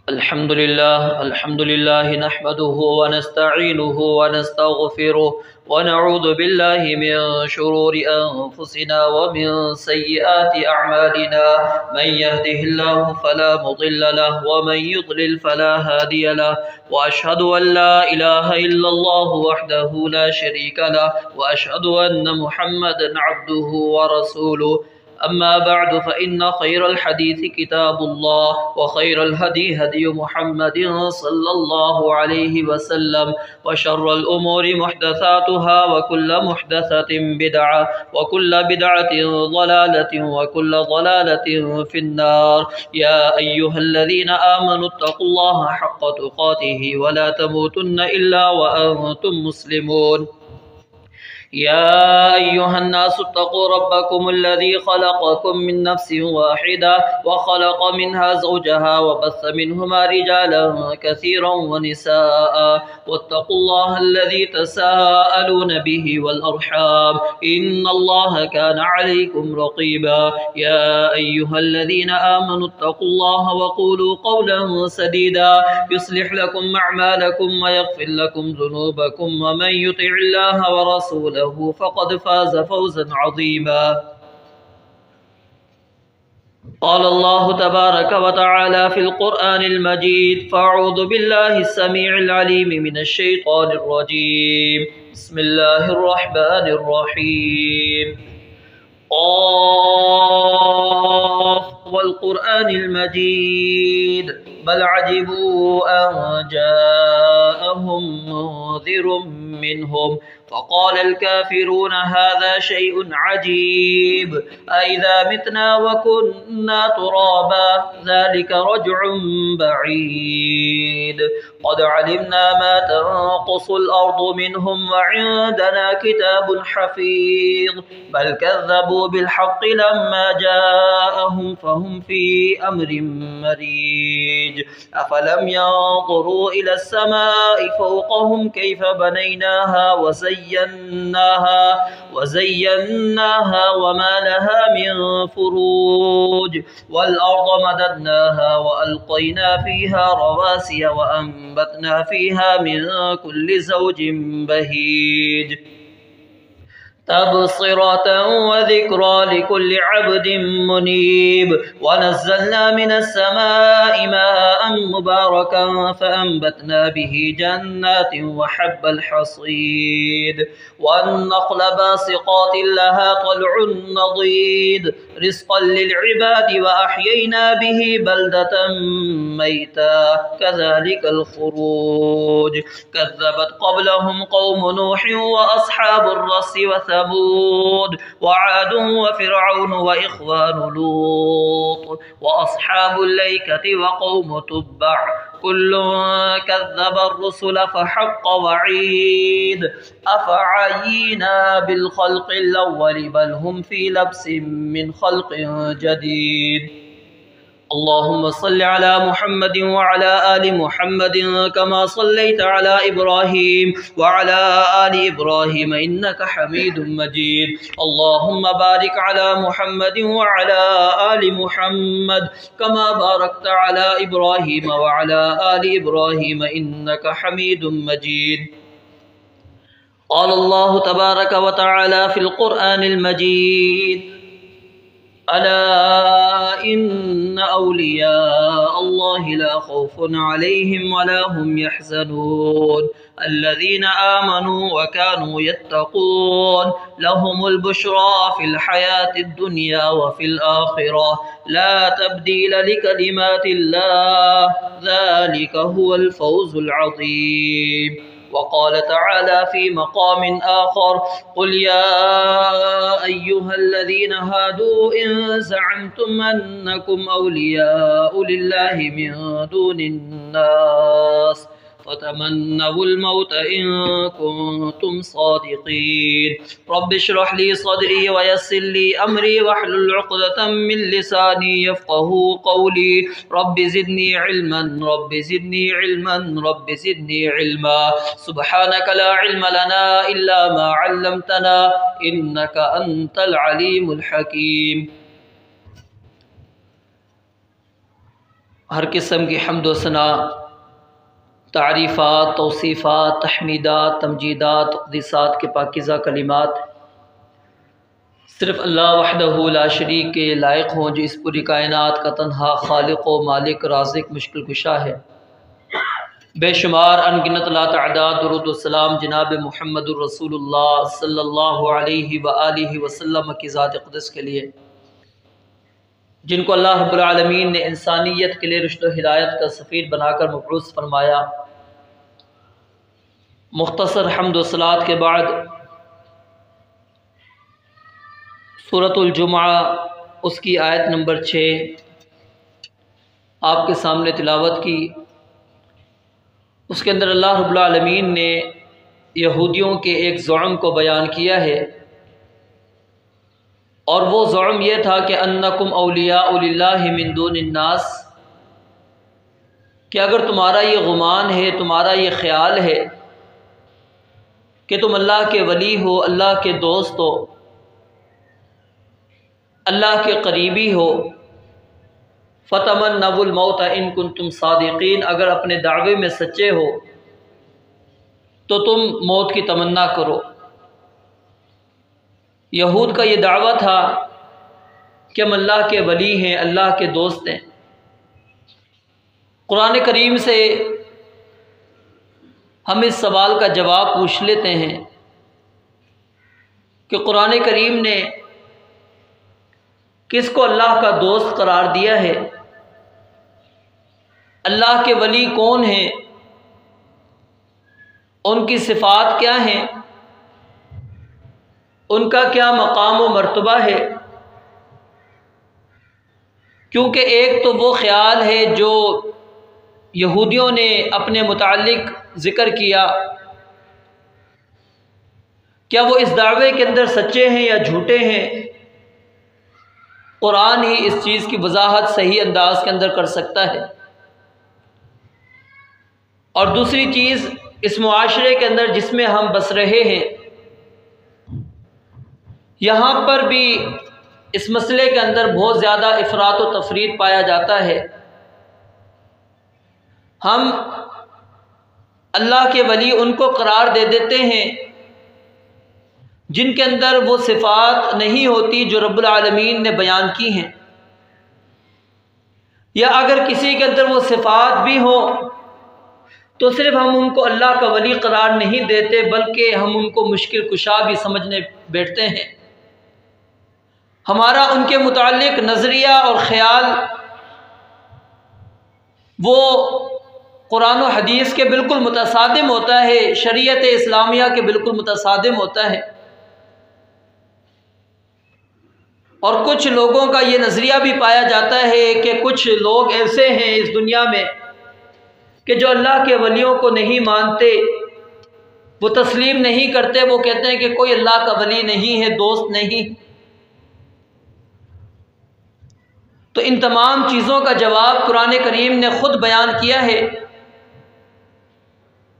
الحمد لله نحمده ونستعينه ونستغفره ونعوذ بالله من شرور أنفسنا ومن سيئات أعمالنا. من يهده الله فلا مضل له ومن يضلل فلا هادي له، وأشهد أن لا إله إلا الله وحده لا شريك له، وأشهد أن محمدا عبده ورسوله. أما بعد، فإن خير الحديث كتاب الله، وخير الهدي هدي محمد صلى الله عليه وسلم، وشر الأمور محدثاتها، وكل محدثة بدعة، وكل بدعة ضلالة، وكل ضلالة في النار. يا أيها الذين آمنوا اتقوا الله حق تقاته ولا تموتن إلا وأنتم مسلمون. يا أيها الناس اتقوا ربكم الذي خلقكم من نفس واحدة، وخلق منها زوجها، وبث منهما رجالا كثيرا ونساء، واتقوا الله الذي تساءلون به والأرحام، إن الله كان عليكم رقيبا. يا أيها الذين آمنوا اتقوا الله وقولوا قولا سديدا يصلح لكم أعمالكم ويغفر لكم ذنوبكم، ومن يطع الله ورسوله فقد فاز فوزا عظيما. قال الله تبارك وتعالى في القرآن المجيد: فأعوذ بالله السميع العليم من الشيطان الرجيم. بسم الله الرحمن الرحيم. قاف والقرآن المجيد بل عجبوا أن جاءهم منذر منهم فقال الكافرون هذا شيء عجيب، أئذا متنا وكنا ترابا ذلك رجع بعيد. قد علمنا ما تنقص الأرض منهم وعندنا كتاب حفيظ، بل كذبوا بالحق لما جاءهم فهم في أمر مريج. أفلم ينظروا إلى السماء فوقهم كيف بنيناها وزيناها وما لها من فروج، والأرض مددناها وألقينا فيها رواسي وأنبتنا فيها من كل زوج بهيج، تبصرة وذكرى لكل عبد منيب. ونزلنا من السماء ماء مباركا فأنبتنا به جنات وحب الحصيد، والنخل باسقات لها طلع نضيد، رزقا للعباد، وأحيينا به بلدة ميتا كذلك الخروج. كذبت قبلهم قوم نوح وأصحاب الرس وثمود وعاد وفرعون وإخوان لوط وأصحاب الأيكة وقوم تبع، كل كذب الرسل فحق وعيد. أفعينا بالخلق الأول بل هم في لبس من خلق جديد. اللهم صل على محمد وعلى آل محمد كما صليت على إبراهيم وعلى آل إبراهيم إنك حميد مجيد. اللهم بارك على محمد وعلى آل محمد كما باركت على إبراهيم وعلى آل إبراهيم إنك حميد مجيد. قال الله تبارك وتعالى في القرآن المجيد: ألا إن أولياء الله لا خوف عليهم ولا هم يحزنون، الذين آمنوا وكانوا يتقون، لهم البشرى في الحياة الدنيا وفي الآخرة، لا تبديل لكلمات الله، ذلك هو الفوز العظيم. وقال تعالى في مقام آخر: قل يا أيها الذين هادوا إن زعمتم أنكم أولياء لله من دون الناس فتمنوا الموت إن كنتم صادقين. رب اشرح لي صدري ويسر لي أمري واحلل عقدة من لساني يفقه قولي. رب زدني علما رب زدني علما رب زدني علما. سبحانك لا علم لنا إلا ما علمتنا إنك أنت العليم الحكيم. ہر قسم کی حمد و ثنا، تعریفات، توصیفات، تحمیدات، تمجیدات، تقدیسات کے پاکیزہ کلمات صرف اللہ وحدہ لا شریک کے لائق ہوں، جو اس پوری کائنات کا تنہا خالق و مالک، رازق، مشکل کشا ہے۔ بے شمار انگنت لا تعداد درود و سلام جناب محمد الرسول اللہ صلی اللہ علیہ وآلہ وسلم کی ذات قدس کے لیے، جن کو اللہ رب العالمین نے انسانیت کے لیے رشد و ہدایت کا سفیر بنا کر مبعوث فرمایا۔ مختصر حمد و صلات کے بعد سورۃ الجمعہ اس کی آیت نمبر 6 آپ کے سامنے تلاوت کی۔ اس کے اندر اللہ رب العالمین نے یہودیوں کے ایک زعم کو بیان کیا ہے، اور وہ زعم یہ تھا کہ انکم اولیاء للہ من دون الناس، کہ اگر تمہارا یہ گمان ہے، تمہارا یہ خیال ہے کہ تم اللہ کے ولی ہو، اللہ کے دوست ہو، اللہ کے قریبی ہو، فتمنوا الموت ان کنتم صادقین، اگر اپنے دعوے میں سچے ہو تو تم موت کی تمنا کرو۔ یہود کا یہ دعویٰ تھا کہ ہم اللہ کے ولی ہیں، اللہ کے دوست ہیں۔ قرآن کریم سے ہم اس سوال کا جواب پوچھ لیتے ہیں کہ قرآن کریم نے کس کو اللہ کا دوست قرار دیا ہے؟ اللہ کے ولی کون ہیں؟ ان کی صفات کیا ہیں؟ ان کا کیا مقام و مرتبہ ہے؟ کیونکہ ایک تو وہ خیال ہے جو یہودیوں نے اپنے متعلق ذکر کیا، کیا وہ اس دعوے کے اندر سچے ہیں یا جھوٹے ہیں؟ قرآن ہی اس چیز کی وضاحت صحیح انداز کے اندر کر سکتا ہے۔ اور دوسری چیز، اس معاشرے کے اندر جس میں ہم بس رہے ہیں، یہاں پر بھی اس مسئلے کے اندر بہت زیادہ افراط و تفریط پایا جاتا ہے۔ ہم اللہ کے ولی ان کو قرار دے دیتے ہیں جن کے اندر وہ صفات نہیں ہوتی جو رب العالمین نے بیان کی ہیں، یا اگر کسی کے اندر وہ صفات بھی ہوں تو صرف ہم ان کو اللہ کا ولی قرار نہیں دیتے، بلکہ ہم ان کو مشکل کشا بھی سمجھنے بیٹھتے ہیں۔ ہمارا ان کے متعلق نظریہ اور خیال وہ قرآن و حدیث کے بالکل متصادم ہوتا ہے، شریعت اسلامیہ کے بالکل متصادم ہوتا ہے۔ اور کچھ لوگوں کا یہ نظریہ بھی پایا جاتا ہے کہ کچھ لوگ ایسے ہیں اس دنیا میں کہ جو اللہ کے ولیوں کو نہیں مانتے، وہ تسلیم نہیں کرتے، وہ کہتے ہیں کہ کوئی اللہ کا ولی نہیں ہے، دوست نہیں۔ تو ان تمام چیزوں کا جواب قرآن کریم نے خود بیان کیا ہے،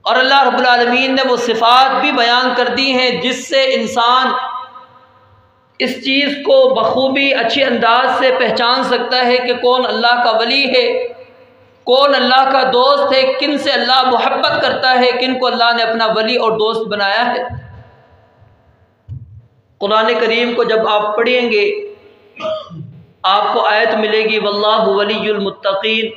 اور اللہ رب العالمین نے وہ صفات بھی بیان کر دی ہیں جس سے انسان اس چیز کو بخوبی اچھے انداز سے پہچان سکتا ہے کہ کون اللہ کا ولی ہے، کون اللہ کا دوست ہے، کن سے اللہ محبت کرتا ہے، کن کو اللہ نے اپنا ولی اور دوست بنایا ہے۔ قرآن کریم کو جب آپ پڑھیں گے آپ کو آیت ملے گی واللہ ولی المتقین،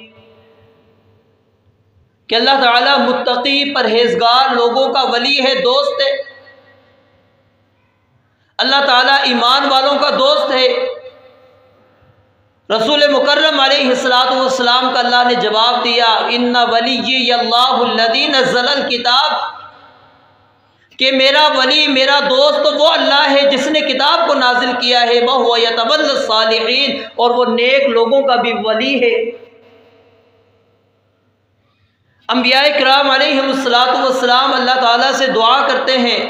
کہ اللہ تعالیٰ متقی پرہیزگار لوگوں کا ولی ہے، دوست ہے۔ اللہ تعالیٰ ایمان والوں کا دوست ہے۔ رسول مکرم علیہ السلام کا اللہ نے جواب دیا ان ولی اللہ الذی نزل الکتاب، کہ میرا ولی، میرا دوست وہ اللہ ہے جس نے کتاب کو نازل کیا ہے، وَهُوَ يَتَوَلَّى الصَّالِحِينَ، اور وہ نیک لوگوں کا بھی ولی ہے۔ انبیاء کرام علیہم السلام اللہ تعالیٰ سے دعا کرتے ہیں۔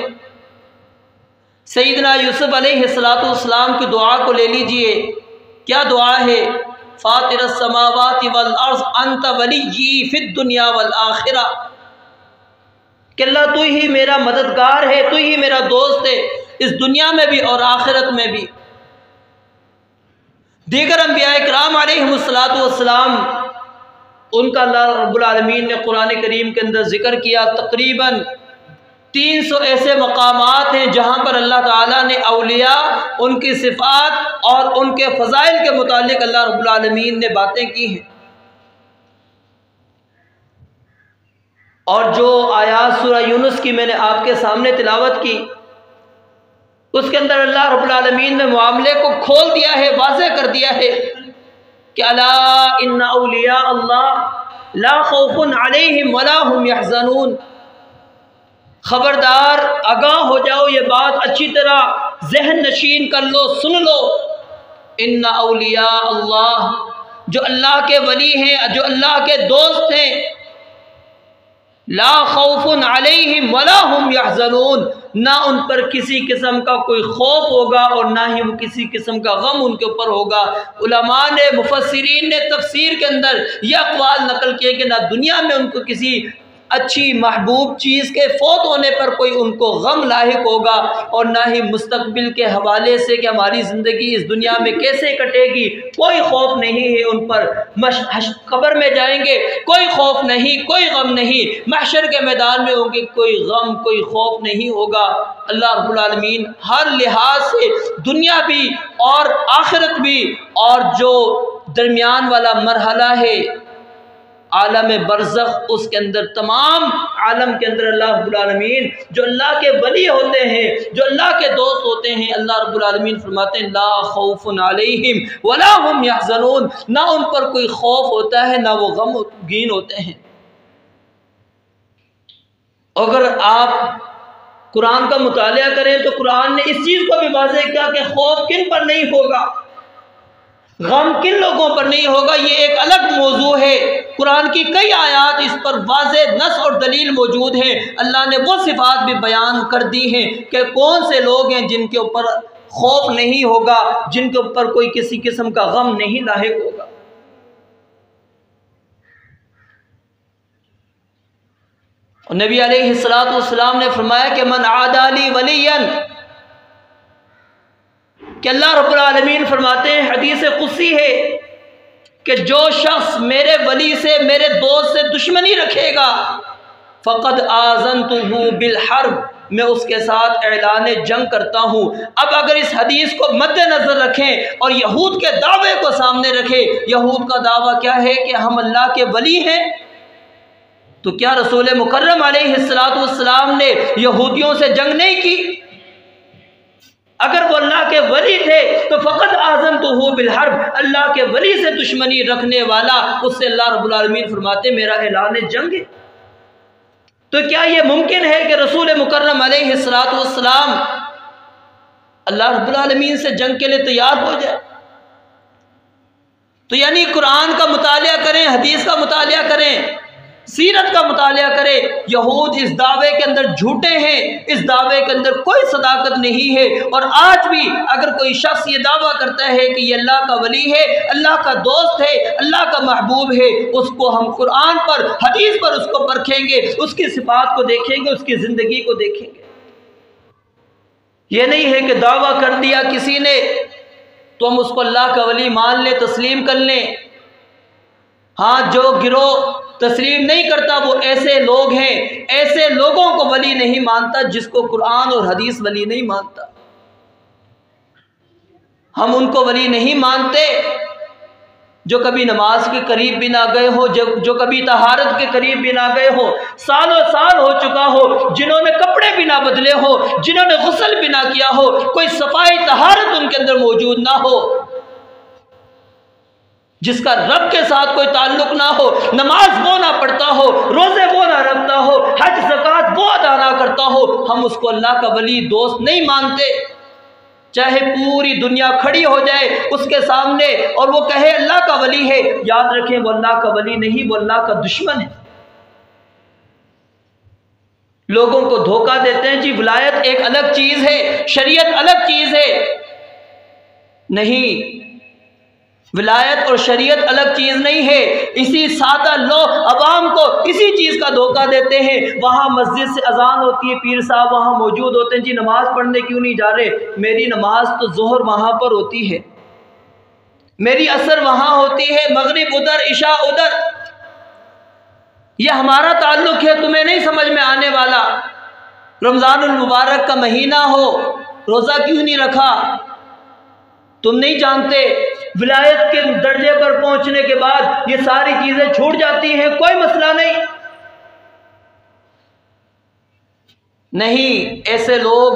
سیدنا یوسف علیہ السلام کی دعا کو لے لیجئے، کیا دعا ہے؟ فاطر السماوات والارض انت ولی فی الدنیا والآخرہ، کہ اللہ تو ہی میرا مددگار ہے، تو ہی میرا دوست ہے، اس دنیا میں بھی اور آخرت میں بھی۔ دیگر انبیاء کرام علیہم السلام ان کا اللہ رب العالمین نے قرآن کریم کے اندر ذکر کیا۔ تقریباً 300 ایسے مقامات ہیں جہاں پر اللہ تعالیٰ نے اولیاء، ان کی صفات اور ان کے فضائل کے متعلق اللہ رب العالمین نے باتیں کی ہیں۔ اور جو آیات سورہ یونس کی میں نے آپ کے سامنے تلاوت کی، اس کے اندر اللہ رب العالمین نے معاملے کو کھول دیا ہے، واضح کر دیا ہے کہ الا ان اولیاء اللہ لا خوف علیہم ولا هم يحزنون۔ خبردار، آگاہ ہو جاؤ، یہ بات اچھی طرح ذہن نشین کر لو، سن لو۔ ان اولیاء اللہ، جو اللہ کے ولی ہیں، جو اللہ کے دوست ہیں، لا خوف علیہم ولا هم يحزنون، نہ ان پر کسی قسم کا کوئی خوف ہوگا اور نہ ہی وہ کسی قسم کا غم ان کے اوپر ہوگا۔ علماء نے، مفسرین نے تفسیر کے اندر یہ اقوال نقل کیے کہ نہ دنیا میں ان کو کسی اچھی محبوب چیز کے فوت ہونے پر کوئی ان کو غم لاحق ہوگا، اور نہ ہی مستقبل کے حوالے سے کہ ہماری زندگی اس دنیا میں کیسے کٹے گی، کوئی خوف نہیں ہے ان پر۔ قبر میں جائیں گے کوئی خوف نہیں، کوئی غم نہیں، محشر کے میدان میں ہوں گے کوئی غم، کوئی خوف نہیں ہوگا۔ اللہ رب العالمین ہر لحاظ سے دنیا بھی اور آخرت بھی، اور جو درمیان والا مرحلہ ہے عالم برزخ، اس کے اندر تمام عالم کے اندر اللہ رب العالمین جو اللہ کے ولی ہوتے ہیں، جو اللہ کے دوست ہوتے ہیں، اللہ رب العالمین فرماتے ہیں لا خوف علیہم ولا هم يحزنون، نہ ان پر کوئی خوف ہوتا ہے نہ وہ غمگین ہوتے ہیں۔ اگر آپ قرآن کا مطالعہ کریں تو قرآن نے اس چیز کو بھی واضح کیا کہ خوف کن پر نہیں ہوگا، غم کن لوگوں پر نہیں ہوگا، یہ ایک الگ موضوع ہے۔ قرآن کی کئی آیات اس پر واضح نص اور دلیل موجود ہیں۔ اللہ نے وہ صفات بھی بیان کر دی ہیں کہ کون سے لوگ ہیں جن کے اوپر خوف نہیں ہوگا، جن کے اوپر کوئی کسی قسم کا غم نہیں لاحق ہوگا۔ اور نبی علیہ الصلوۃ والسلام نے فرمایا کہ من عادی لی ولیا، کہ اللہ رب العالمین فرماتے ہیں، حدیث قدسی ہے کہ جو شخص میرے ولی سے، میرے دوست سے دشمنی رکھے گا فقد آذنتہ بالحرب، میں اس کے ساتھ اعلان جنگ کرتا ہوں۔ اب اگر اس حدیث کو مد نظر رکھیں اور یہود کے دعوے کو سامنے رکھیں، یہود کا دعویٰ کیا ہے کہ ہم اللہ کے ولی ہیں، تو کیا رسول مکرم علیہ السلام نے یہودیوں سے جنگ نہیں کی؟ اگر وہ اللہ کے ولی تھے تو فقط آذنتہ بالحرب، اللہ کے ولی سے دشمنی رکھنے والا، اس سے اللہ رب العالمین فرماتے میرا اعلان جنگ ہے۔ تو کیا یہ ممکن ہے کہ رسول مکرم علیہ السلام اللہ رب العالمین سے جنگ کے لیے تیار ہو جائے؟ تو یعنی قرآن کا مطالعہ کریں، حدیث کا مطالعہ کریں، سیرت کا مطالعہ کرے۔ یہود اس دعوے کے اندر جھوٹے ہیں، اس دعوے کے اندر کوئی صداقت نہیں ہے، اور آج بھی اگر کوئی شخص یہ دعویٰ کرتا ہے کہ یہ اللہ کا ولی ہے، اللہ کا دوست ہے، اللہ کا محبوب ہے، اس کو ہم قرآن پر، حدیث پر اس کو پرکھیں گے، اس کی صفات کو دیکھیں گے، اس کی زندگی کو دیکھیں گے۔ یہ نہیں ہے کہ دعویٰ کر دیا کسی نے تو ہم اس کو اللہ کا ولی مان لیں، تسلیم کر لیں۔ ہاں، جو گروہ تسلیم نہیں کرتا وہ ایسے لوگ ہیں، ایسے لوگوں کو ولی نہیں مانتا جس کو قرآن اور حدیث ولی نہیں مانتا۔ ہم ان کو ولی نہیں مانتے جو کبھی نماز کے قریب بھی نہ گئے ہو، جو کبھی طہارت کے قریب بھی نہ گئے ہو، سالوں سال ہو چکا ہو، جنہوں نے کپڑے بھی نہ بدلے ہو، جنہوں نے غسل بھی نہ کیا ہو، کوئی صفائی طہارت ان کے اندر موجود نہ ہو، جس کا رب کے ساتھ کوئی تعلق نہ ہو، نماز وہ نہ پڑھتا ہو، روزے وہ نہ رکھتا ہو، حج زکوٰۃ وہ ادا نہ کرتا ہو، ہم اس کو اللہ کا ولی دوست نہیں مانتے۔ چاہے پوری دنیا کھڑی ہو جائے اس کے سامنے اور وہ کہے اللہ کا ولی ہے، یاد رکھیں وہ اللہ کا ولی نہیں، وہ اللہ کا دشمن ہے۔ لوگوں کو دھوکہ دیتے ہیں جی ولایت ایک الگ چیز ہے، شریعت الگ چیز ہے۔ نہیں، ولایت اور شریعت الگ چیز نہیں ہے۔ اسی سادہ لوگ عوام کو اسی چیز کا دھوکہ دیتے ہیں۔ وہاں مسجد سے اذان ہوتی ہے، پیر صاحب وہاں موجود ہوتے ہیں، جی نماز پڑھنے کیوں نہیں جا رہے؟ میری نماز تو ظہر وہاں پر ہوتی ہے، میری عصر وہاں ہوتی ہے، مغرب ادھر، عشاء ادھر۔ یہ ہمارا تعلق ہے، تمہیں نہیں سمجھ میں آنے والا۔ رمضان المبارک کا مہینہ ہو، روزہ کیوں نہیں رکھا؟ تم نہیں جانتے ولایت کے درجے پر پہنچنے کے بعد یہ ساری چیزیں چھوٹ جاتی ہیں، کوئی مسئلہ نہیں۔ ایسے لوگ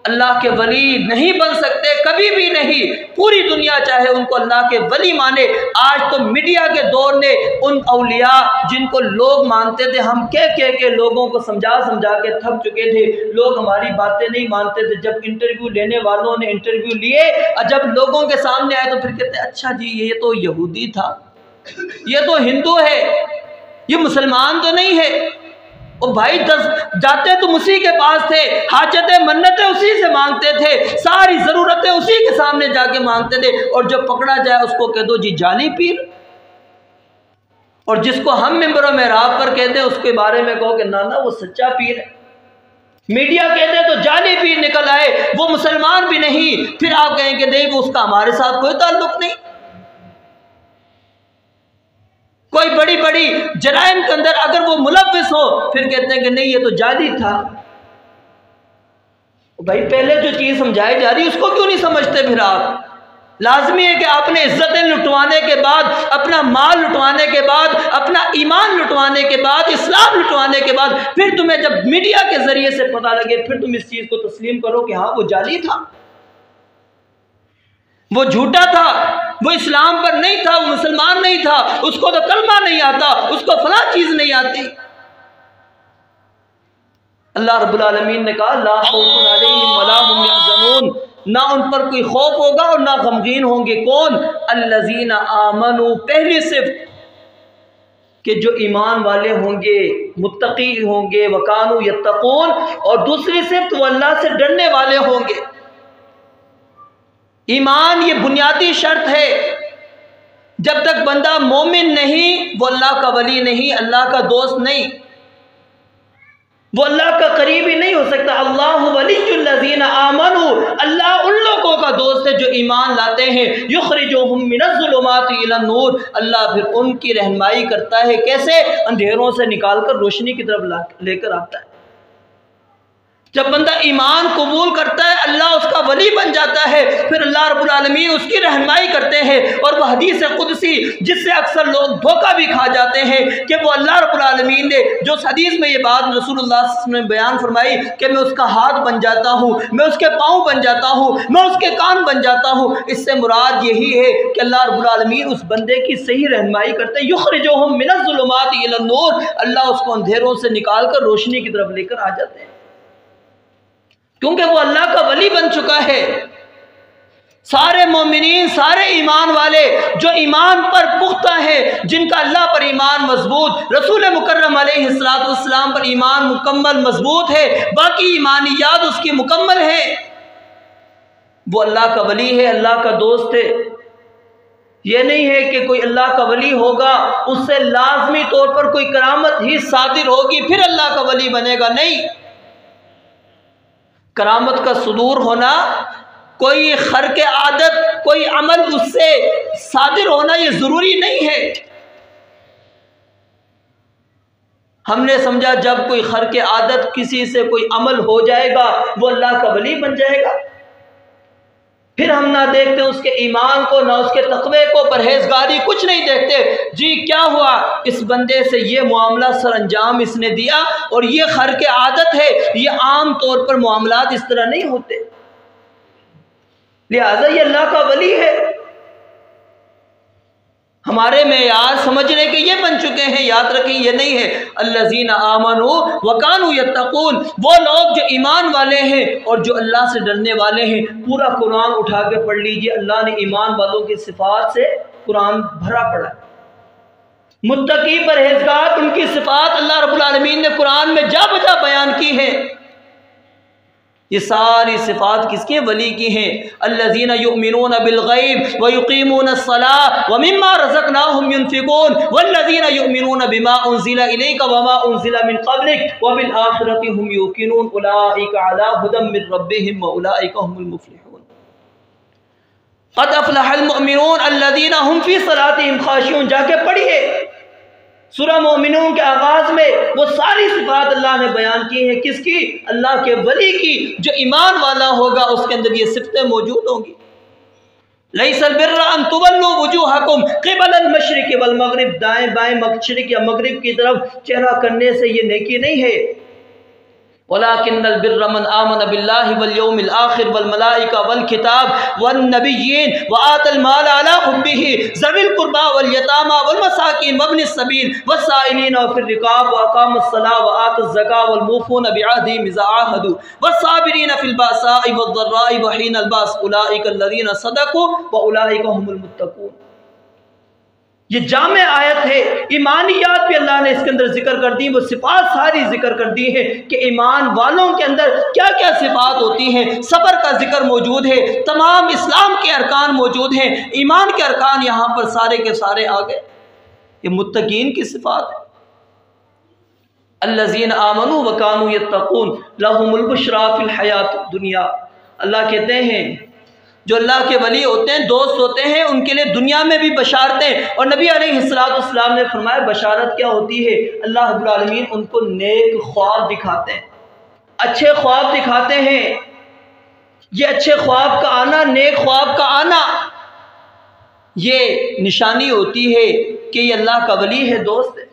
اللہ کے ولی نہیں بن سکتے، کبھی بھی نہیں۔ پوری دنیا چاہے ان کو اللہ کے ولی مانے۔ آج تو میڈیا کے دور نے ان اولیاء جن کو لوگ مانتے تھے، ہم کہہ کے لوگوں کو سمجھا کے تھک چکے تھے، لوگ ہماری باتیں نہیں مانتے تھے۔ جب انٹرویو لینے والوں نے انٹرویو لیے اور جب لوگوں کے سامنے آئے تو پھر کہتے اچھا جی یہ تو یہودی تھا، یہ تو ہندو ہے، یہ مسلمان تو نہیں ہے۔ اور بھائی جاتے تم اسی کے پاس تھے، حاجتیں منتیں اسی سے مانگتے تھے، ساری ضرورتیں اسی کے سامنے جا کے مانگتے تھے، اور جو پکڑا جائے اس کو کہہ دو جی جعلی پیر، اور جس کو ہم منبر و محراب پر کہتے ہیں اس کے بارے میں کہو کہ نانا وہ سچا پیر ہے۔ میڈیا کہتے ہیں تو جعلی پیر نکل آئے، وہ مسلمان بھی نہیں، پھر آپ کہیں کہ نہیں وہ اس کا ہمارے ساتھ کوئی تعلق نہیں۔ کوئی بڑی بڑی جرائم کے اندر اگر وہ ملوث ہو پھر کہتے ہیں کہ نہیں یہ تو جعلی تھا۔ بھائی پہلے جو چیز سمجھائی جا رہی اس کو کیوں نہیں سمجھتے؟ پھر آپ لازمی ہے کہ اپنے عزتیں لٹوانے کے بعد، اپنا مال لٹوانے کے بعد، اپنا ایمان لٹوانے کے بعد، اسلام لٹوانے کے بعد پھر تمہیں جب میڈیا کے ذریعے سے پتہ لگے پھر تم اس چیز کو تسلیم کرو کہ ہاں وہ جعلی تھا، وہ جھوٹا تھا، وہ اسلام پر نہیں تھا، وہ مسلمان نہیں تھا، اس کو تو کلمہ نہیں آتا، اس کو فلاں چیز نہیں آتی۔ اللہ رب العالمین نے کہا لا خوف علیہم ولا هم یحزنون، نہ ان پر کوئی خوف ہوگا اور نہ غمگین ہوں گے۔ کون؟ الذین آمنوا، پہلی صفت کہ جو ایمان والے ہوں گے، متقی ہوں گے، وکانوا یتقون، اور دوسری صفت وہ اللہ سے ڈرنے والے ہوں گے۔ ایمان یہ بنیادی شرط ہے، جب تک بندہ مومن نہیں وہ اللہ کا ولی نہیں، اللہ کا دوست نہیں، وہ اللہ کا قریبی نہیں ہو سکتا۔ اللہ ولی الذین آمنوا، اللہ ان لوگوں کا دوست ہے جو ایمان لاتے ہیں۔ یخرجہم من الظلمات الی النور، اللہ پھر ان کی رہنمائی کرتا ہے، کیسے؟ اندھیروں سے نکال کر روشنی کی طرف لے کر آتا ہے۔ جب بندہ ایمان قبول کرتا ہے اللہ اس کا ولی بن جاتا ہے، پھر اللہ رب العالمین اس کی رہنمائی کرتے ہیں۔ اور وہ حدیث قدسی جس سے اکثر لوگ دھوکہ بھی کھا جاتے ہیں کہ وہ اللہ رب العالمین نے جو حدیث میں یہ بات رسول اللہ صلی اللہ علیہ وسلم نے بیان فرمائی کہ میں اس کا ہاتھ بن جاتا ہوں، میں اس کے پاؤں بن جاتا ہوں، میں اس کے کان بن جاتا ہوں، اس سے مراد یہی ہے کہ اللہ رب العالمین اس بندے کی صحیح رہنمائی کرتے ہیں۔ یخرجہم من الظلمات الی النور، اللہ اس کو اندھیروں سے نکال کر روشنی کی طرف لے کر آ جاتے ہیں، کیونکہ وہ اللہ کا ولی بن چکا ہے۔ سارے مومنین، سارے ایمان والے جو ایمان پر پختہ ہیں، جن کا اللہ پر ایمان مضبوط، رسول مکرم علیہ السلام پر ایمان مکمل مضبوط ہے، باقی ایمانیات اس کی مکمل ہے، وہ اللہ کا ولی ہے، اللہ کا دوست ہے۔ یہ نہیں ہے کہ کوئی اللہ کا ولی ہوگا اس سے لازمی طور پر کوئی کرامت ہی صادر ہوگی پھر اللہ کا ولی بنے گا، نہیں۔ کرامت کا صدور ہونا، کوئی خرق عادت، کوئی عمل اس سے صادر ہونا یہ ضروری نہیں ہے۔ ہم نے سمجھا جب کوئی خرق عادت کسی سے کوئی عمل ہو جائے گا وہ اللہ کا ولی بن جائے گا، پھر ہم نہ دیکھتے اس کے ایمان کو، نہ اس کے تقوی کو، پرہیزگاری، کچھ نہیں دیکھتے۔ جی کیا ہوا، اس بندے سے یہ معاملہ سر انجام اس نے دیا اور یہ خرق عادت ہے، یہ عام طور پر معاملات اس طرح نہیں ہوتے، لہذا یہ اللہ کا ولی ہے۔ ہمارے معیار سمجھنے کے یہ بن چکے ہیں، یاد رکھیں یہ نہیں ہے۔ الذین آمنوا وکانوا یتقون، وہ لوگ جو ایمان والے ہیں اور جو اللہ سے ڈرنے والے ہیں۔ پورا قرآن اٹھا کے پڑھ لیجئے، اللہ نے ایمان والوں کی صفات سے قرآن بھرا پڑا ہے۔ متقی پرہیزگار، ان کی صفات اللہ رب العالمین نے قرآن میں جا بجا بیان کی ہے۔ یہ ساری صفات کس کے؟ ولی کی ہیں۔ الذین یؤمنون بالغیب ویقیمون الصلاۃ ومما رزقناہم ینفقون والذین یؤمنون بما انزل الیک وما انزل من قبلک وبالآخرۃ هم یوقنون اولئک علی ھدی من ربہم واولئک هم المفلحون۔ قد افلح المؤمنون الذین هم فی صلاتہم خاشعون، جا کے پڑھیے۔ سورہ مومنون کے آغاز میں وہ ساری صفات اللہ نے بیان کی ہیں، کس کی؟ اللہ کے ولی کی۔ جو ایمان والا ہوگا اس کے اندر یہ صفتیں موجود ہوں گی۔ لیس البر ان تولوا وجوہکم قبل المشرق والمغرب، دائیں بائیں مشرق یا مغرب کی طرف چہرہ کرنے سے یہ نیکی نہیں ہے۔ ولكن البر من آمن بالله واليوم الآخر والملائكة والكتاب والنبيين وآتى المال على حبه ذوي القربى واليتامى والمساكين وابن السبيل والسائلين وفي الرقاب وأقام الصلاة وآتى الزكاة والموفون بعهدهم إذا عاهدوا والصابرين في البأساء والضراء وحين البأس أولئك الذين صدقوا وأولئك هم المتقون۔ یہ جامع آیت ہے، ایمانیات بھی اللہ نے اس کے اندر ذکر کر دی، وہ صفات ساری ذکر کر دی ہے کہ ایمان والوں کے اندر کیا کیا صفات ہوتی ہیں۔ صبر کا ذکر موجود ہے، تمام اسلام کے ارکان موجود ہیں، ایمان کے ارکان یہاں پر سارے کے سارے آ گئے۔ یہ متقین کی صفات ہے۔ الذین آمنوا وکانوا یتقون لہم البشریٰ فی الحیات الدنیا۔ اللہ کہتے ہیں جو اللہ کے ولی ہوتے ہیں، دوست ہوتے ہیں، ان کے لیے دنیا میں بھی بشارتیں، اور نبی علیہ السلام نے فرمایا بشارت کیا ہوتی ہے؟ اللہ رب العالمین ان کو نیک خواب دکھاتے ہیں، اچھے خواب دکھاتے ہیں۔ یہ اچھے خواب کا آنا، نیک خواب کا آنا، یہ نشانی ہوتی ہے کہ یہ اللہ کا ولی ہے، دوست ہے۔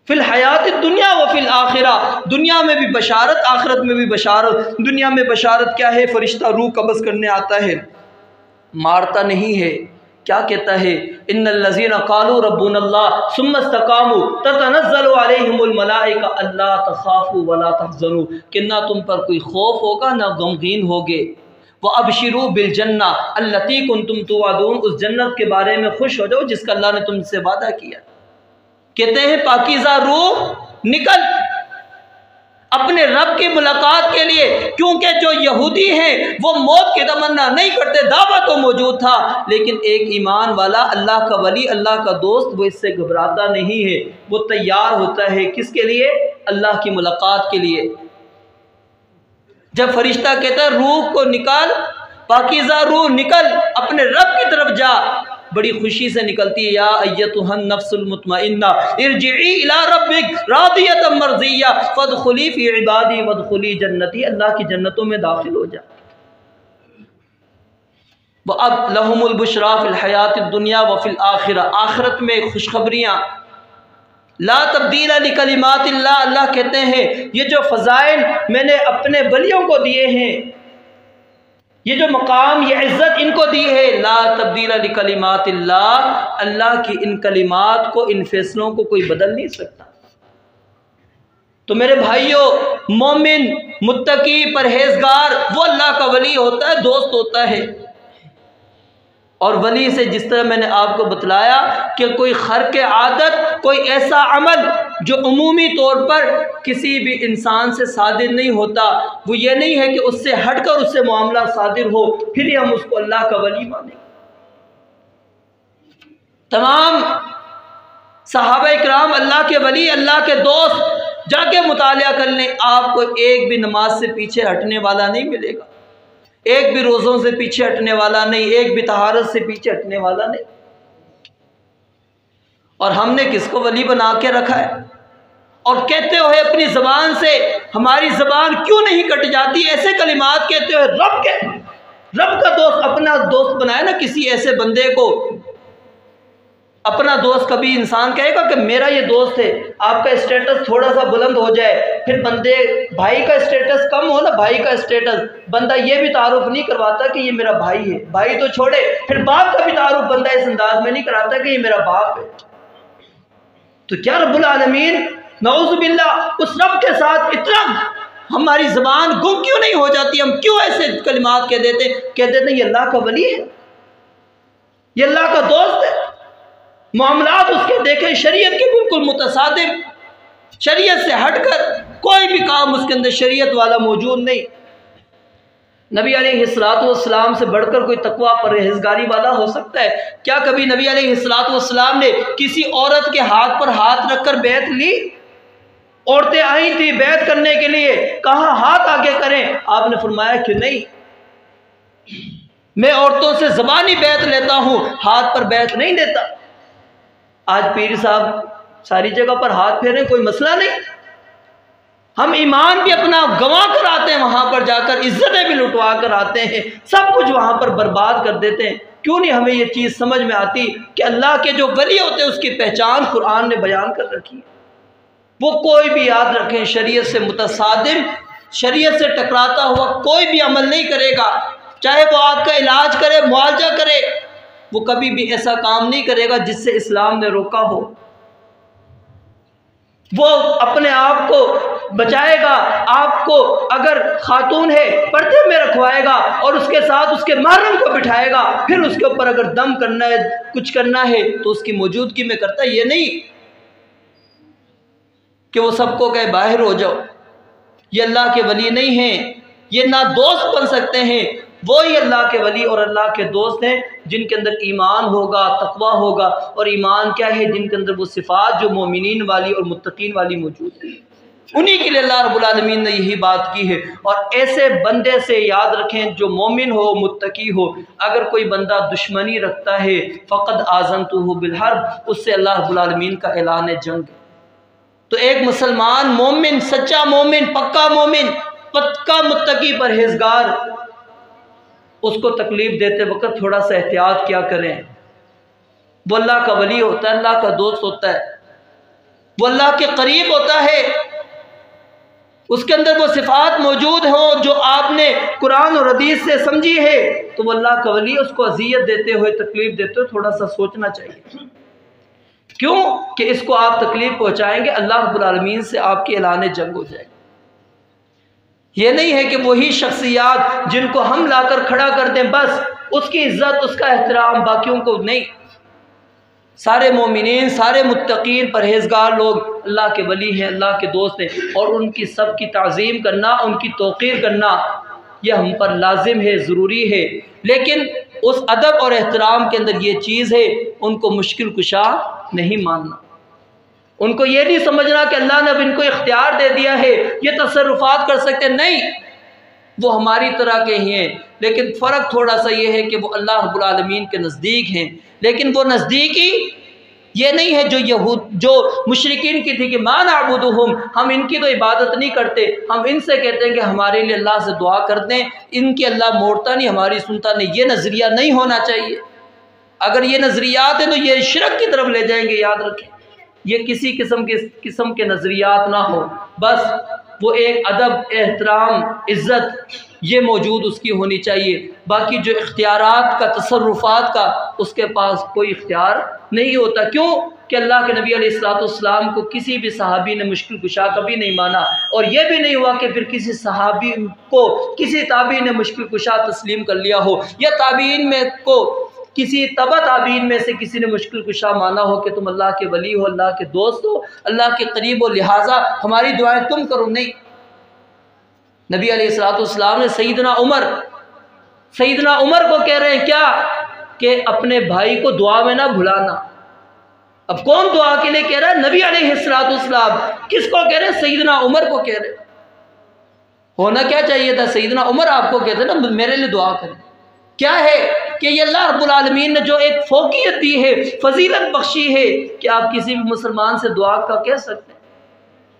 فی الحیات الدنیا و فی الآخرہ، دنیا میں بھی بشارت، آخرت میں بھی بشارت۔ دنیا میں بشارت کیا ہے؟ فرشتہ روح قبض کرنے آتا ہے، مارتا نہیں ہے، کیا کہتا ہے؟ ان الذین قالوا ربنا اللہ ثم استقاموا تتنزل علیہم الملائکہ الا تخافوا ولا تحزنوا، کہ نہ تم پر کوئی خوف ہوگا نہ غمگین ہوگے۔ وَأَبْشِرُوا بِالْجَنَّةِ الَّتِي كُنْتُمْ تُوعَدُونَ، اس جنت کے بارے میں خوش ہو جاؤ جس کا اللہ نے تم سے وعدہ کیا۔ کہتے ہیں پاکیزہ روح نکل اپنے رب کی ملاقات کے لیے، کیونکہ جو یہودی ہیں وہ موت کی تمنا نہیں کرتے، دعویٰ تو موجود تھا، لیکن ایک ایمان والا، اللہ کا ولی، اللہ کا دوست، وہ اس سے گھبراتا نہیں ہے، وہ تیار ہوتا ہے کس کے لیے؟ اللہ کی ملاقات کے لیے۔ جب فرشتہ کہتا ہے روح کو نکال، پاکیزہ روح نکل اپنے رب کی طرف جا، بڑی خوشی سے نکلتی ہے۔ یا ایتھا النفس المطمئنہ ارجعی الی ربک راضیۃ مرضیہ فادخلی فی عبادی وادخلی جنتی، اللہ کی جنتوں میں داخل ہو جا۔ وَأَبْ لَهُمُ الْبُشْرَى فِي الْحَيَاةِ الدُّنْيَا وَفِي الْآخِرَةِ، آخرت میں خوشخبریاں۔ لا تبدیل لکلمات اللہ، اللہ کہتے ہیں یہ جو فضائل میں نے اپنے ولیوں کو دیے ہیں، یہ جو مقام، یہ عزت ان کو دی ہے، لا تبدیل لکلمات اللہ، اللہ کی ان کلمات کو، ان فیصلوں کو کوئی بدل نہیں سکتا۔ تو میرے بھائیوں، مومن، متقی، پرہیزگار وہ اللہ کا ولی ہوتا ہے، دوست ہوتا ہے۔ اور ولی سے جس طرح میں نے آپ کو بتلایا کہ کوئی خرق عادت، کوئی ایسا عمل جو عمومی طور پر کسی بھی انسان سے صادر نہیں ہوتا، وہ یہ نہیں ہے کہ اس سے ہٹ کر اس سے معاملہ صادر ہو پھر ہی ہم اس کو اللہ کا ولی مانیں۔ تمام صحابہ اکرام اللہ کے ولی، اللہ کے دوست، جا کے مطالعہ کر لیں، آپ کو ایک بھی نماز سے پیچھے ہٹنے والا نہیں ملے گا، ایک بھی روزوں سے پیچھے ہٹنے والا نہیں، ایک بھی طہارت سے پیچھے ہٹنے والا نہیں۔ اور ہم نے کس کو ولی بنا کے رکھا ہے؟ اور کہتے ہوئے اپنی زبان سے ہماری زبان کیوں نہیں کٹ جاتی؟ ایسے کلمات کہتے ہوئے رب کا دوست، اپنا دوست بنائے نا کسی ایسے بندے کو۔ اپنا دوست کبھی انسان کہے گا کہ میرا یہ دوست ہے، آپ کا اسٹیٹس تھوڑا سا بلند ہو جائے، پھر بندے بھائی کا اسٹیٹس کم ہو نا، بھائی کا اسٹیٹس، بندہ یہ بھی تعارف نہیں کرواتا کہ یہ میرا بھائی ہے، بھائی تو چھوڑے، پھر باپ کا بھی تعارف بندہ اس انداز میں نہیں کراتا کہ یہ میرا باپ ہے۔ تو کیا رب العالمین نعوذ باللہ اس رب کے ساتھ اتنا ہماری زبان گم کیوں نہیں ہو جاتی؟ ہم کیوں ایسے کلمات کہہ دیتے ہیں یہ اللہ کا ولی ہے، یہ اللہ کا دوست ہے؟ معاملات اس کے دیکھیں شریعت کے بالکل متصادم، شریعت سے ہٹ کر کوئی بھی کام اس کے اندر شریعت والا موجود نہیں۔ نبی علیہ السلام سے بڑھ کر کوئی تقویٰ پرہیزگاری والا ہو سکتا ہے؟ کیا کبھی نبی علیہ السلام نے کسی عورت کے ہاتھ پر ہاتھ رکھ کر بیعت لی؟ عورتیں آئی تھی بیعت کرنے کے لیے، کہاں ہاتھ آگے کریں، آپ نے فرمایا کہ نہیں، میں عورتوں سے زبانی بیعت لیتا ہوں، ہاتھ پر بیعت نہیں لیتا۔ آج پیر صاحب ساری جگہ پر ہاتھ پھیریں، کوئی مسئلہ نہیں، ہم ایمان بھی اپنا گنوا کر آتے ہیں، وہاں پر جا کر عزتیں بھی لٹوا کر آتے ہیں، سب کچھ وہاں پر برباد کر دیتے ہیں۔ کیوں نہیں ہمیں یہ چیز سمجھ میں آتی کہ اللہ کے جو ولی ہوتے ہیں اس کی پہچان قرآن نے بیان کر رکھی ہے۔ وہ کوئی بھی یاد رکھیں شریعت سے متصادم، شریعت سے ٹکراتا ہوا کوئی بھی عمل نہیں کرے گا، چاہے وہ آپ کا علاج کرے، معالجہ کرے، وہ کبھی بھی ایسا کام نہیں کرے گا جس سے اسلام نے روکا ہو۔ وہ اپنے آپ کو بچائے گا، آپ کو اگر خاتون ہے پردے میں رکھوائے گا اور اس کے ساتھ اس کے محرم کو بٹھائے گا، پھر اس کے اوپر اگر دم کرنا ہے، کچھ کرنا ہے تو اس کی موجودگی میں کرتا ہے۔ یہ نہیں کہ وہ سب کو کہے باہر ہو جاؤ، یہ اللہ کے ولی نہیں ہیں، یہ نہ دوست بن سکتے ہیں، وہی اللہ کے ولی اور اللہ کے دوست ہیں جن کے اندر ایمان ہوگا، تقوی ہوگا، اور ایمان کیا ہے؟ جن کے اندر وہ صفات جو مومنین والی اور متقین والی موجود ہیں، انہی کے لیے اللہ رب العالمین نے یہی بات کی ہے۔ اور ایسے بندے سے یاد رکھیں جو مومن ہو، متقی ہو، اگر کوئی بندہ دشمنی رکھتا ہے فقد آذنتہ بالحرب، اس سے اللہ رب العالمین کا اعلان جنگ۔ تو ایک مسلمان مومن، سچا مومن، پکا متقی پرہیزگار، اس کو تکلیف دیتے وقت تھوڑا سا احتیاط کیا کریں۔ وہ اللہ کا ولی ہوتا ہے، اللہ کا دوست ہوتا ہے، وہ اللہ کے قریب ہوتا ہے، اس کے اندر وہ صفات موجود ہوں جو آپ نے قرآن اور حدیث سے سمجھی ہے، تو وہ اللہ کا ولی، اس کو اذیت دیتے ہوئے، تکلیف دیتے ہوئے تھوڑا سا سوچنا چاہیے۔ کیوں کہ اس کو آپ تکلیف پہنچائیں گے، اللہ رب العالمین سے آپ کی اعلان جنگ ہو جائے گی۔ یہ نہیں ہے کہ وہی شخصیات جن کو ہم لا کر کھڑا کر دیں بس اس کی عزت، اس کا احترام، باقیوں کو نہیں۔ سارے مومنین، سارے متقین، پرہیزگار لوگ اللہ کے ولی ہیں، اللہ کے دوست ہیں، اور ان کی سب کی تعظیم کرنا، ان کی توقیر کرنا یہ ہم پر لازم ہے، ضروری ہے۔ لیکن اس ادب اور احترام کے اندر یہ چیز ہے، ان کو مشکل کشا نہیں ماننا، ان کو یہ نہیں سمجھنا کہ اللہ نے اب ان کو اختیار دے دیا ہے، یہ تصرفات کر سکتے، نہیں، وہ ہماری طرح کے ہی ہیں، لیکن فرق تھوڑا سا یہ ہے کہ وہ اللہ رب العالمین کے نزدیک ہیں۔ لیکن وہ نزدیکی یہ نہیں ہے جو مشرکین کی تھی کہ ما نعبدہم، ہم ان کی تو عبادت نہیں کرتے، ہم ان سے کہتے ہیں کہ ہمارے لیے اللہ سے دعا کر دیں، ان کی اللہ موڑتا نہیں، ہماری سنتا نہیں۔ یہ نظریہ نہیں ہونا چاہیے۔ اگر یہ نظریات ہیں تو یہ شرک کی طرف لے جائیں گے، یاد رکھیں۔ یہ کسی قسم کے نظریات نہ ہو، بس وہ ایک ادب، احترام، عزت یہ موجود اس کی ہونی چاہیے۔ باقی جو اختیارات کا، تصرفات کا، اس کے پاس کوئی اختیار نہیں ہوتا۔ کیوں کہ اللہ کے نبی علیہ السلام کو کسی بھی صحابی نے مشکل کشا کبھی نہیں مانا، اور یہ بھی نہیں ہوا کہ پھر کسی صحابی کو کسی تابعین نے مشکل کشا تسلیم کر لیا ہو، یا تابعین میں کو کسی تبع تابعین میں سے کسی نے مشکل کشا مانا ہو کہ تم اللہ کے ولی ہو، اللہ کے دوست ہو، اللہ کے قریب ہو، لہٰذا ہماری دعائیں تم کرو، نہیں۔ نبی علیہ السلام نے سیدنا عمر کو کہہ رہے ہیں کیا کہ اپنے بھائی کو دعا میں نہ بھلانا۔ اب کون دعا کے لیے کہہ رہا ہے؟ نبی علیہ السلام۔ کس کو کہہ رہے ہیں؟ سیدنا عمر کو کہہ رہے ہیں۔ ہونا کیا چاہیے تھا؟ سیدنا عمر آپ کو کہتے نا میرے لیے دعا کریں۔ کیا ہے کہ یہ اللہ رب العالمین نے جو ایک فوقیت دی ہے، فضیلت بخشی ہے کہ آپ کسی بھی مسلمان سے دعا کا کہہ سکتے ہیں،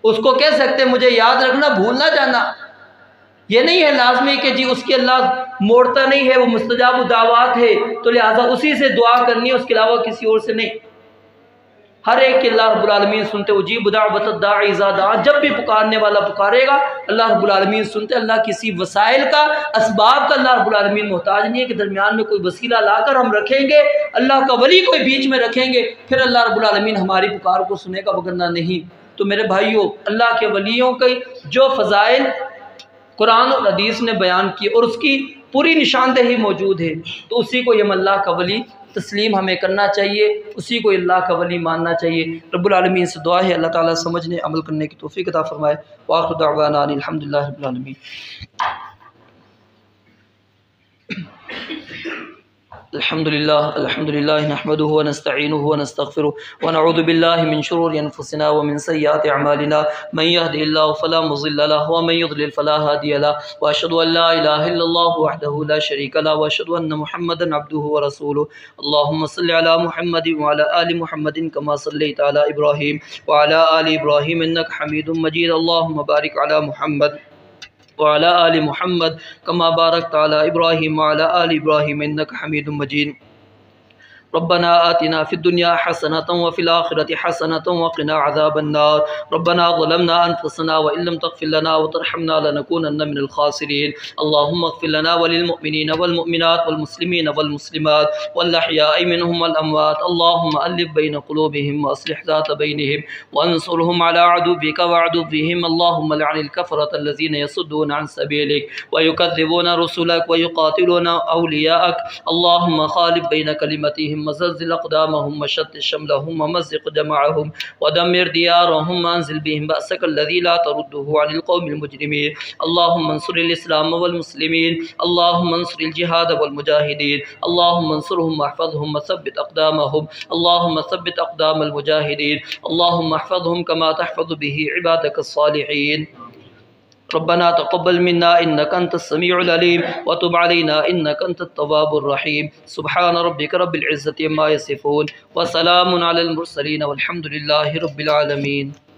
اس کو کہہ سکتے ہیں مجھے یاد رکھنا، بھول نہ جانا۔ یہ نہیں ہے لازمی کہ جی اس کی اللہ موڑتا نہیں ہے، وہ مستجاب الدعوات ہے تو لہٰذا اسی سے دعا کرنی ہے، اس کے علاوہ کسی اور سے نہیں۔ ہر ایک کے اللہ رب العالمین سنتے، اجیب دعوت الداعی اذا دعان، جب بھی پکارنے والا پکارے گا اللہ رب العالمین سنتے۔ اللہ کسی وسائل کا، اسباب کا اللہ رب العالمین محتاج نہیں ہے کہ درمیان میں کوئی وسیلہ لا کر ہم رکھیں گے، اللہ کا ولی کوئی بیچ میں رکھیں گے پھر اللہ رب العالمین ہماری پکار کو سنے گا، وگرنہ نہیں۔ تو میرے بھائیوں، اللہ کے ولیوں کے جو فضائل قرآن اور حدیث نے بیان کی اور اس کی پوری نشاندہی موجود ہے، تو اسی کو ہم اللہ کا ولی تسلیم ہمیں کرنا چاہیے، اسی کو اللہ کا ولی ماننا چاہیے۔ رب العالمین سے دعا ہے اللہ تعالیٰ سمجھنے، عمل کرنے کی توفیق عطا فرمائے۔ وآخر دعوانا ان الحمدللہ رب العالمین۔ الحمد لله نحمده ونستعينه ونستغفره ونعوذ بالله من شرور أنفسنا ومن سيئات أعمالنا من يهده الله فلا مضل له ومن يضلل فلا هادي له وأشهد أن لا إله إلا الله وحده لا شريك له وأشهد أن محمدا عبده ورسوله اللهم صل على محمد وعلى آل محمد كما صليت على إبراهيم وعلى آل إبراهيم إنك حميد مجيد اللهم بارك على محمد وعلى آل محمد كما باركت على إبراهيم وعلى آل إبراهيم إنك حميد مجيد ربنا آتنا في الدنيا حسنة وفي الآخرة حسنة وقنا عذاب النار ربنا ظلمنا أنفسنا وإن لم تغفر لنا وترحمنا لنكونن من الخاسرين اللهم اغفر لنا وللمؤمنين والمؤمنات والمسلمين والمسلمات والأحياء منهم والأموات اللهم ألف بين قلوبهم وأصلح ذات بينهم وانصرهم على عدوك وعدوهم اللهم لعن الكفرة الذين يصدون عن سبيلك ويكذبون رسلك ويقاتلون أولياءك اللهم خالف بين كلمتهم وزلزل أقدامهم وشتت شملهم ومزق جمعهم ودمر ديارهم وأنزل بهم بأسك الذي لا ترده عن القوم المجرمين اللهم انصر الإسلام والمسلمين اللهم انصر الجهاد والمجاهدين اللهم انصرهم واحفظهم وثبت أقدامهم اللهم ثبت أقدام المجاهدين اللهم احفظهم كما تحفظ به عبادك الصالحين ربنا تقبل منا إنك أنت السميع العليم وتب علينا إنك أنت التواب الرحيم سبحان ربك رب العزة عما يصفون وسلام على المرسلين والحمد لله رب العالمين